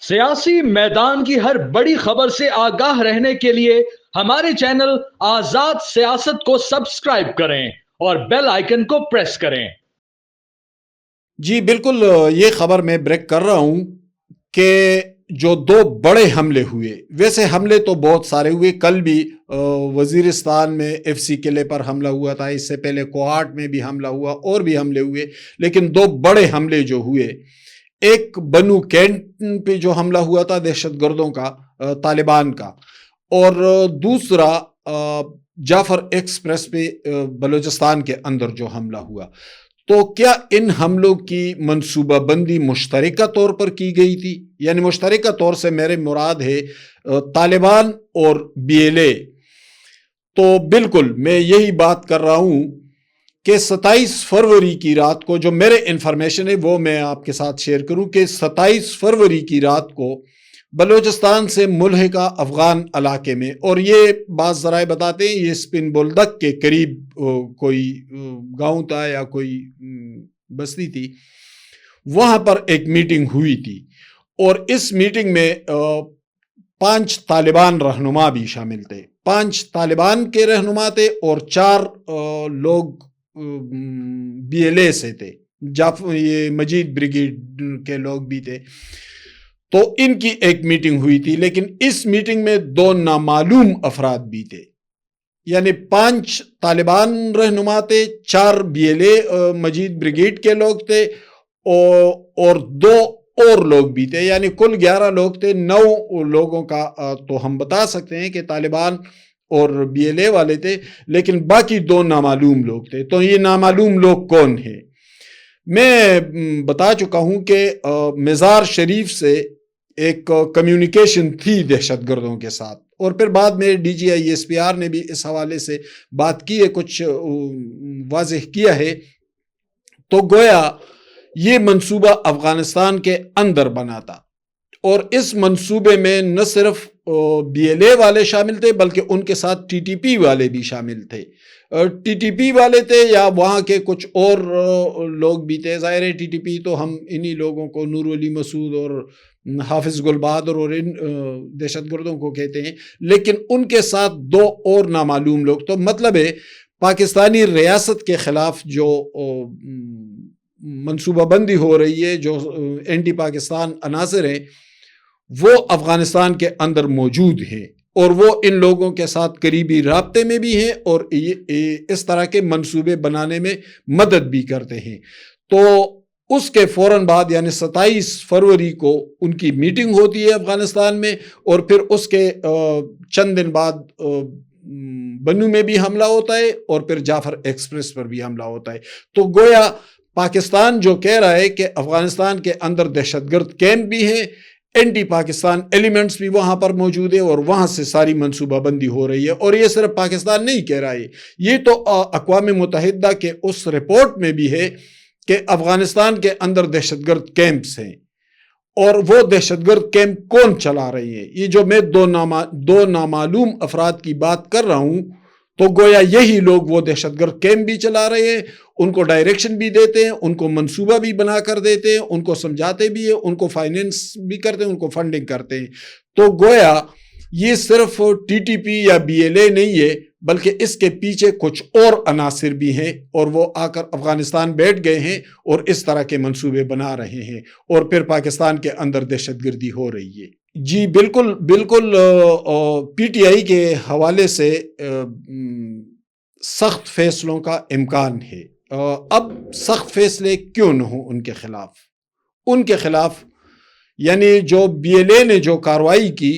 سیاسی میدان کی ہر بڑی خبر سے آگاہ رہنے کے لیے ہمارے چینل آزاد سیاست کو سبسکرائب کریں اور بیل آئیکن کو پریس کریں۔ جی بالکل، یہ خبر میں بریک کر رہا ہوں کہ جو دو بڑے حملے ہوئے، ویسے حملے تو بہت سارے ہوئے، کل بھی وزیرستان میں ایف سی قلعے پر حملہ ہوا تھا، اس سے پہلے کوہاٹ میں بھی حملہ ہوا اور بھی حملے ہوئے، لیکن دو بڑے حملے جو ہوئے، ایک بنو کینٹ پہ جو حملہ ہوا تھا دہشت گردوں کا، طالبان کا، اور دوسرا جعفر ایکسپریس پہ بلوچستان کے اندر جو حملہ ہوا۔ تو کیا ان حملوں کی منصوبہ بندی مشترکہ طور پر کی گئی تھی؟ یعنی مشترکہ طور سے میرے مراد ہے طالبان اور بی ایل اے۔ تو بالکل میں یہی بات کر رہا ہوں کہ 27 فروری کی رات کو جو میرے انفارمیشن ہے وہ میں آپ کے ساتھ شیئر کروں کہ 27 فروری کی رات کو بلوچستان سے ملحقہ افغان علاقے میں، اور یہ بعض ذرائع بتاتے ہیں یہ سپن بولدک کے قریب کوئی گاؤں تھا یا کوئی بستی تھی، وہاں پر ایک میٹنگ ہوئی تھی، اور اس میٹنگ میں 5 طالبان رہنما بھی شامل تھے، 5 طالبان کے رہنما تھے اور 4 لوگ بی ایل اے سے تھے، یہ مجید بریگیڈ کے لوگ بھی تھے۔ تو ان کی ایک میٹنگ ہوئی تھی، لیکن اس میٹنگ میں 2 نامعلوم افراد بھی تھے، یعنی 5 طالبان رہنما تھے، 4 B L A Majeed brigade کے لوگ تھے، اور 2 اور لوگ بھی تھے، یعنی کل 11 لوگ تھے۔ 9 لوگوں کا تو ہم بتا سکتے ہیں کہ طالبان اور بی ایل اے والے تھے، لیکن باقی 2 نامعلوم لوگ تھے۔ تو یہ نامعلوم لوگ کون ہیں؟ میں بتا چکا ہوں کہ مزار شریف سے ایک کمیونیکیشن تھی دہشت گردوں کے ساتھ، اور پھر بعد میں D G I S P R نے بھی اس حوالے سے بات کی ہے، کچھ واضح کیا ہے۔ تو گویا یہ منصوبہ افغانستان کے اندر بنا تھا، اور اس منصوبے میں نہ صرف بی ایل اے والے شامل تھے بلکہ ان کے ساتھ ٹی ٹی پی والے بھی شامل تھے، ٹی ٹی پی والے تھے یا وہاں کے کچھ اور لوگ بھی تھے۔ ظاہر ہے ٹی ٹی پی تو ہم انہی لوگوں کو، نور علی مسعود اور حافظ گل بہادر اور ان دہشت گردوں کو کہتے ہیں، لیکن ان کے ساتھ 2 اور نامعلوم لوگ۔ تو مطلب ہے پاکستانی ریاست کے خلاف جو منصوبہ بندی ہو رہی ہے، جو اینٹی پاکستان عناصر ہیں وہ افغانستان کے اندر موجود ہیں، اور وہ ان لوگوں کے ساتھ قریبی رابطے میں بھی ہیں اور اس طرح کے منصوبے بنانے میں مدد بھی کرتے ہیں۔ تو اس کے فوراً بعد یعنی 27 فروری کو ان کی میٹنگ ہوتی ہے افغانستان میں، اور پھر اس کے چند دن بعد بنو میں بھی حملہ ہوتا ہے، اور پھر جعفر ایکسپریس پر بھی حملہ ہوتا ہے۔ تو گویا پاکستان جو کہہ رہا ہے کہ افغانستان کے اندر دہشت گرد کیمپ بھی ہیں، اینٹی پاکستان ایلیمنٹس بھی وہاں پر موجود ہے، اور وہاں سے ساری منصوبہ بندی ہو رہی ہے۔ اور یہ صرف پاکستان نہیں کہہ رہا ہے، یہ تو اقوام متحدہ کے اس رپورٹ میں بھی ہے کہ افغانستان کے اندر دہشت گرد کیمپس ہیں، اور وہ دہشت گرد کیمپ کون چلا رہی ہیں؟ یہ جو میں 2 نامعلوم افراد کی بات کر رہا ہوں، تو گویا یہی لوگ وہ دہشت گرد کیمپ بھی چلا رہے ہیں، ان کو ڈائریکشن بھی دیتے ہیں، ان کو منصوبہ بھی بنا کر دیتے ہیں، ان کو سمجھاتے بھی ہیں، ان کو فائنینس بھی کرتے ہیں، ان کو فنڈنگ کرتے ہیں۔ تو گویا یہ صرف ٹی ٹی پی یا بی ایل اے نہیں ہے، بلکہ اس کے پیچھے کچھ اور عناصر بھی ہیں، اور وہ آ کر افغانستان بیٹھ گئے ہیں اور اس طرح کے منصوبے بنا رہے ہیں، اور پھر پاکستان کے اندر دہشت گردی ہو رہی ہے۔ جی بالکل بالکل، پی ٹی آئی کے حوالے سے سخت فیصلوں کا امکان ہے۔ اب سخت فیصلے کیوں نہ ہوں ان کے خلاف، یعنی جو بی ایل اے نے جو کارروائی کی،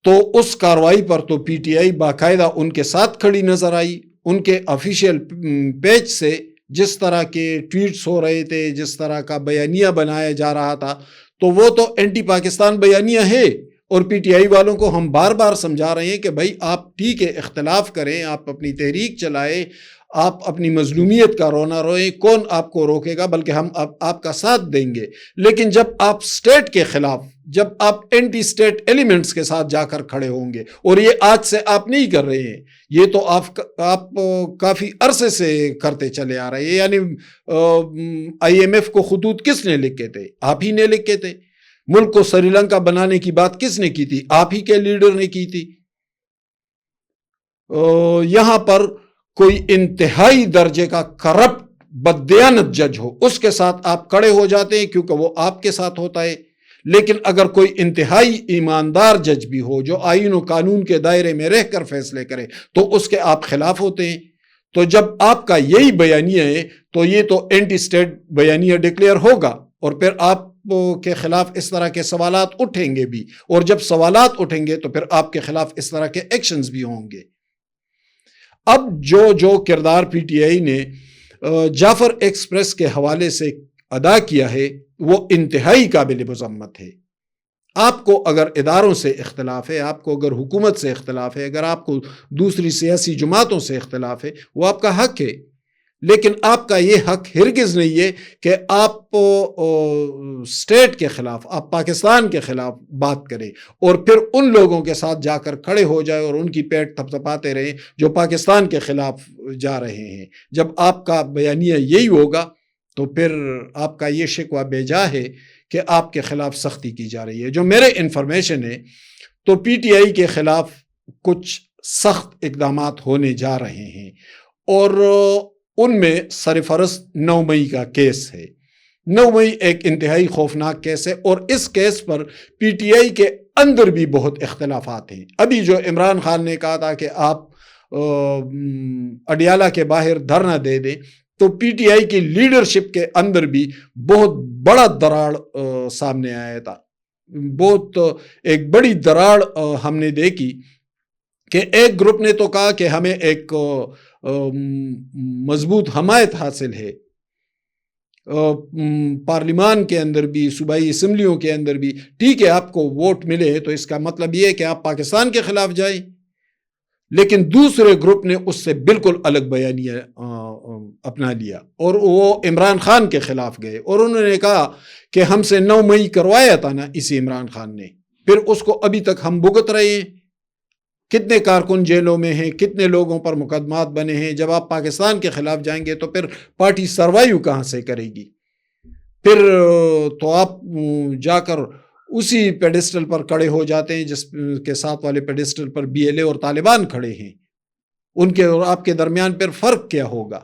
تو اس کارروائی پر تو پی ٹی آئی باقاعدہ ان کے ساتھ کھڑی نظر آئی۔ ان کے آفیشیل پیج سے جس طرح کے ٹویٹس ہو رہے تھے، جس طرح کا بیانیہ بنایا جا رہا تھا، تو وہ تو اینٹی پاکستان بیانیہ ہے، اور پی ٹی آئی والوں کو ہم بار بار سمجھا رہے ہیں کہ بھائی آپ ٹھیک ہے اختلاف کریں، آپ اپنی تحریک چلائیں، آپ اپنی مظلومیت کا رونا روئیں، کون آپ کو روکے گا، بلکہ ہم آپ کا ساتھ دیں گے۔ لیکن جب آپ سٹیٹ کے خلاف، جب آپ اینٹی سٹیٹ ایلیمنٹس کے ساتھ جا کر کھڑے ہوں گے، اور یہ آج سے آپ نہیں کر رہے ہیں، یہ تو آپ کافی عرصے سے کرتے چلے آ رہے ہیں۔ یعنی آئی ایم ایف کو خطوط کس نے لکھے تھے؟ آپ ہی نے لکھے تھے۔ ملک کو سری لنکا بنانے کی بات کس نے کی تھی؟ آپ ہی کے لیڈر نے کی تھی۔ یہاں پر کوئی انتہائی درجے کا کرپٹ بددیانت جج ہو، اس کے ساتھ آپ کڑے ہو جاتے ہیں کیونکہ وہ آپ کے ساتھ ہوتا ہے۔ لیکن اگر کوئی انتہائی ایماندار جج بھی ہو جو آئین و قانون کے دائرے میں رہ کر فیصلے کرے تو اس کے آپ خلاف ہوتے ہیں۔ تو جب آپ کا یہی بیانیہ ہے تو یہ تو اینٹی سٹیٹ بیانیہ ڈکلیئر ہوگا، اور پھر آپ کے خلاف اس طرح کے سوالات اٹھیں گے بھی، اور جب سوالات اٹھیں گے تو پھر آپ کے خلاف اس طرح کے ایکشنز بھی ہوں گے۔ اب جو کردار پی ٹی آئی نے جعفر ایکسپریس کے حوالے سے ادا کیا ہے وہ انتہائی قابل مذمت ہے۔ آپ کو اگر اداروں سے اختلاف ہے، آپ کو اگر حکومت سے اختلاف ہے، اگر آپ کو دوسری سیاسی جماعتوں سے اختلاف ہے، وہ آپ کا حق ہے، لیکن آپ کا یہ حق ہرگز نہیں ہے کہ آپ اسٹیٹ کے خلاف، آپ پاکستان کے خلاف بات کریں اور پھر ان لوگوں کے ساتھ جا کر کھڑے ہو جائے اور ان کی پیٹ تھپتھپاتے رہیں جو پاکستان کے خلاف جا رہے ہیں۔ جب آپ کا بیانیہ یہی ہوگا تو پھر آپ کا یہ شکوہ بے جا ہے کہ آپ کے خلاف سختی کی جا رہی ہے۔ جو میرے انفارمیشن ہے تو پی ٹی آئی کے خلاف کچھ سخت اقدامات ہونے جا رہے ہیں، اور ان میں سرفہرست 9 مئی کا کیس ہے۔ 9 مئی ایک انتہائی خوفناک کیس ہے، اور اس case per P T I کے اندر بھی بہت اختلافات ہیں۔ ابھی جو عمران خان نے کہا تھا کہ آپ اڈیالہ کے باہر دھرنا دے دیں، تو پی ٹی آئی کی لیڈرشپ کے اندر بھی بہت بڑا دراڑ سامنے آیا تھا۔ بہت ایک بڑی دراڑ ہم نے دیکھی کہ ایک گروپ نے تو کہا کہ ہمیں ایک مضبوط حمایت حاصل ہے، پارلیمان کے اندر بھی، صوبائی اسمبلیوں کے اندر بھی، ٹھیک ہے آپ کو ووٹ ملے تو اس کا مطلب یہ ہے کہ آپ پاکستان کے خلاف جائیں۔ لیکن دوسرے گروپ نے اس سے بالکل الگ بیانیہ اپنا لیا اور وہ عمران خان کے خلاف گئے، اور انہوں نے کہا کہ ہم سے 9 مئی کروایا تھا نا اسی عمران خان نے، پھر اس کو ابھی تک ہم بھگت رہے ہیں۔ کتنے کارکن جیلوں میں ہیں، کتنے لوگوں پر مقدمات بنے ہیں۔ جب آپ پاکستان کے خلاف جائیں گے تو پھر پارٹی سروائیو کہاں سے کرے گی؟ پھر تو آپ جا کر اسی پیڈسٹل پر کھڑے ہو جاتے ہیں جس کے ساتھ والے پیڈسٹل پر بی ایل اے اور طالبان کھڑے ہیں، ان کے اور آپ کے درمیان پھر فرق کیا ہوگا؟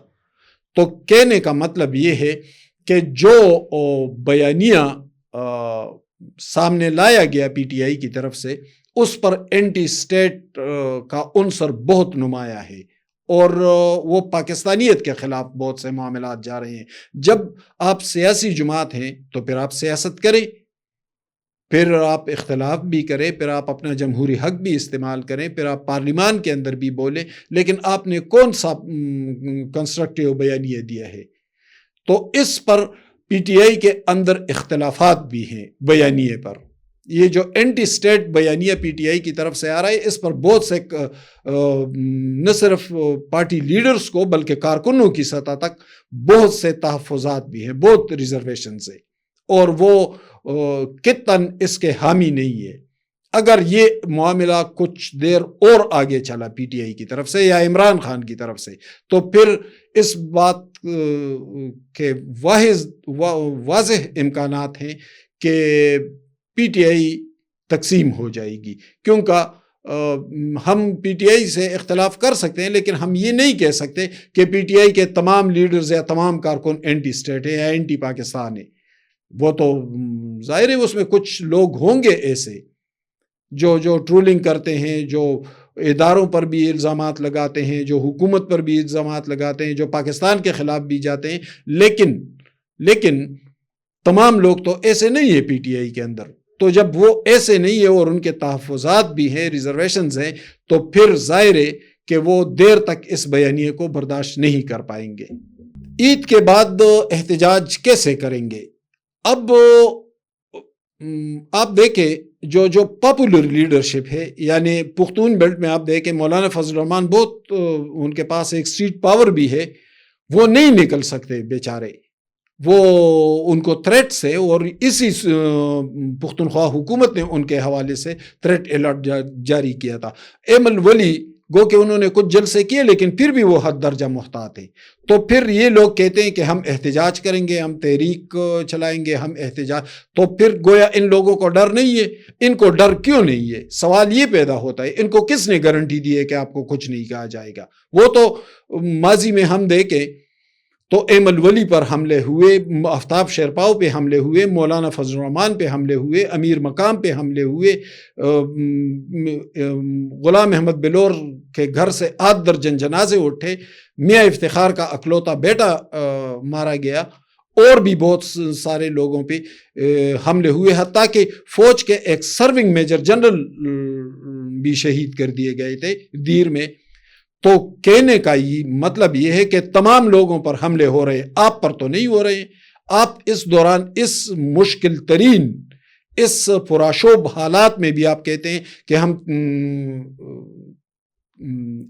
تو کہنے کا مطلب یہ ہے کہ جو بیانیہ سامنے لایا گیا پی ٹی آئی کی طرف سے، اس پر اینٹی سٹیٹ کا عنصر بہت نمایاں ہے، اور وہ پاکستانیت کے خلاف بہت سے معاملات جا رہے ہیں۔ جب آپ سیاسی جماعت ہیں تو پھر آپ سیاست کریں، پھر آپ اختلاف بھی کریں، پھر آپ اپنا جمہوری حق بھی استعمال کریں، پھر آپ پارلیمان کے اندر بھی بولیں، لیکن آپ نے کون سا کنسٹرکٹیو بیانیہ دیا ہے؟ تو اس پر پی ٹی آئی کے اندر اختلافات بھی ہیں بیانیے پر۔ یہ جو اینٹی سٹیٹ بیانیہ پی ٹی آئی کی طرف سے آ رہا ہے، اس پر بہت سے نہ صرف پارٹی لیڈرز کو بلکہ کارکنوں کی سطح تک بہت سے تحفظات بھی ہیں، بہت ریزرویشنز ہیں، اور وہ کتن اس کے حامی نہیں ہے۔ اگر یہ معاملہ کچھ دیر اور آگے چلا پی ٹی آئی کی طرف سے یا عمران خان کی طرف سے، تو پھر اس بات کے واضح امکانات ہیں کہ پی ٹی آئی تقسیم ہو جائے گی، کیونکہ ہم پی ٹی آئی سے اختلاف کر سکتے ہیں لیکن ہم یہ نہیں کہہ سکتے کہ پی ٹی آئی کے تمام لیڈرز یا تمام کارکن اینٹی سٹیٹ ہیں یا اینٹی پاکستان ہیں۔ وہ تو ظاہر ہے اس میں کچھ لوگ ہوں گے ایسے جو ٹرولنگ کرتے ہیں، جو اداروں پر بھی الزامات لگاتے ہیں، جو حکومت پر بھی الزامات لگاتے ہیں، جو پاکستان کے خلاف بھی جاتے ہیں، لیکن تمام لوگ تو ایسے نہیں ہیں پی ٹی آئی کے اندر۔ تو جب وہ ایسے نہیں ہے اور ان کے تحفظات بھی ہیں، ریزرویشنز ہیں، تو پھر ظاہر ہے کہ وہ دیر تک اس بیانیے کو برداشت نہیں کر پائیں گے۔ عید کے بعد احتجاج کیسے کریں گے؟ اب آپ دیکھیں جو پاپولر لیڈرشپ ہے، یعنی پختون بیلٹ میں آپ دیکھیں مولانا فضل الرحمان، بہت ان کے پاس ایک سٹریٹ پاور بھی ہے، وہ نہیں نکل سکتے بیچارے، وہ ان کو تھریٹ سے، اور اسی پختونخوا حکومت نے ان کے حوالے سے تھریٹ الرٹ جاری کیا تھا۔ ایمن ولی گو کہ انہوں نے کچھ جلسے کیے لیکن پھر بھی وہ حد درجہ محتاط ہیں. تو پھر یہ لوگ کہتے ہیں کہ ہم احتجاج کریں گے, ہم تحریک چلائیں گے, ہم احتجاج. تو پھر گویا ان لوگوں کو ڈر نہیں ہے. ان کو ڈر کیوں نہیں ہے؟ سوال یہ پیدا ہوتا ہے, ان کو کس نے گارنٹی دی ہے کہ آپ کو کچھ نہیں کہا جائے گا؟ وہ تو ماضی میں ہم دیکھیں تو ایمل ولی پر حملے ہوئے, آفتاب شیرپاؤ پہ حملے ہوئے, مولانا فضل الرحمان پہ حملے ہوئے, امیر مقام پہ حملے ہوئے, غلام احمد بلور کے گھر سے 8 درجن جنازے اٹھے, میاں افتخار کا اکلوتا بیٹا مارا گیا, اور بھی بہت سارے لوگوں پہ حملے ہوئے, حتیٰ کہ فوج کے ایک سرونگ میجر جنرل بھی شہید کر دیے گئے تھے دیر میں. تو کہنے کا یہ مطلب یہ ہے کہ تمام لوگوں پر حملے ہو رہے ہیں, آپ پر تو نہیں ہو رہے ہیں. آپ اس دوران اس مشکل ترین اس پرآشوب حالات میں بھی آپ کہتے ہیں کہ ہم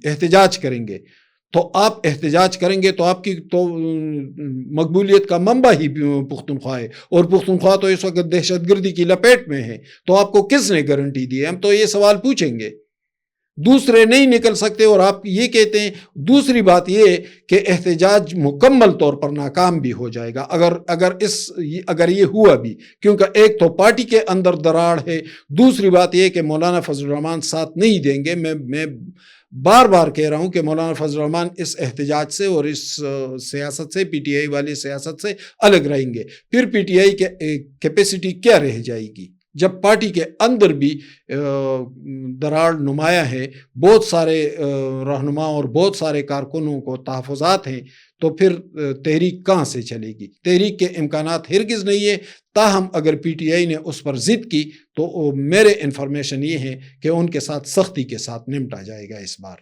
احتجاج کریں گے. تو آپ احتجاج کریں گے تو آپ کی تو مقبولیت کا منبع ہی پختونخوا ہے, اور پختونخوا تو اس وقت دہشت گردی کی لپیٹ میں ہے. تو آپ کو کس نے گارنٹی دی ہے؟ ہم تو یہ سوال پوچھیں گے. دوسرے نہیں نکل سکتے, اور آپ یہ کہتے ہیں. دوسری بات یہ کہ احتجاج مکمل طور پر ناکام بھی ہو جائے گا اگر یہ ہوا بھی, کیونکہ ایک تو پارٹی کے اندر دراڑ ہے, دوسری بات یہ کہ مولانا فضل الرحمان ساتھ نہیں دیں گے. میں بار بار کہہ رہا ہوں کہ مولانا فضل الرحمان اس احتجاج سے اور اس سیاست سے, پی ٹی آئی والی سیاست سے الگ رہیں گے. پھر پی ٹی آئی کے کیپیسٹی کیا رہ جائے گی جب پارٹی کے اندر بھی دراڑ نمایاں ہے, بہت سارے رہنما اور بہت سارے کارکنوں کو تحفظات ہیں. تو پھر تحریک کہاں سے چلے گی؟ تحریک کے امکانات ہرگز نہیں ہے. تاہم اگر پی ٹی آئی نے اس پر ضد کی تو میرے انفارمیشن یہ ہے کہ ان کے ساتھ سختی کے ساتھ نمٹا جائے گا اس بار.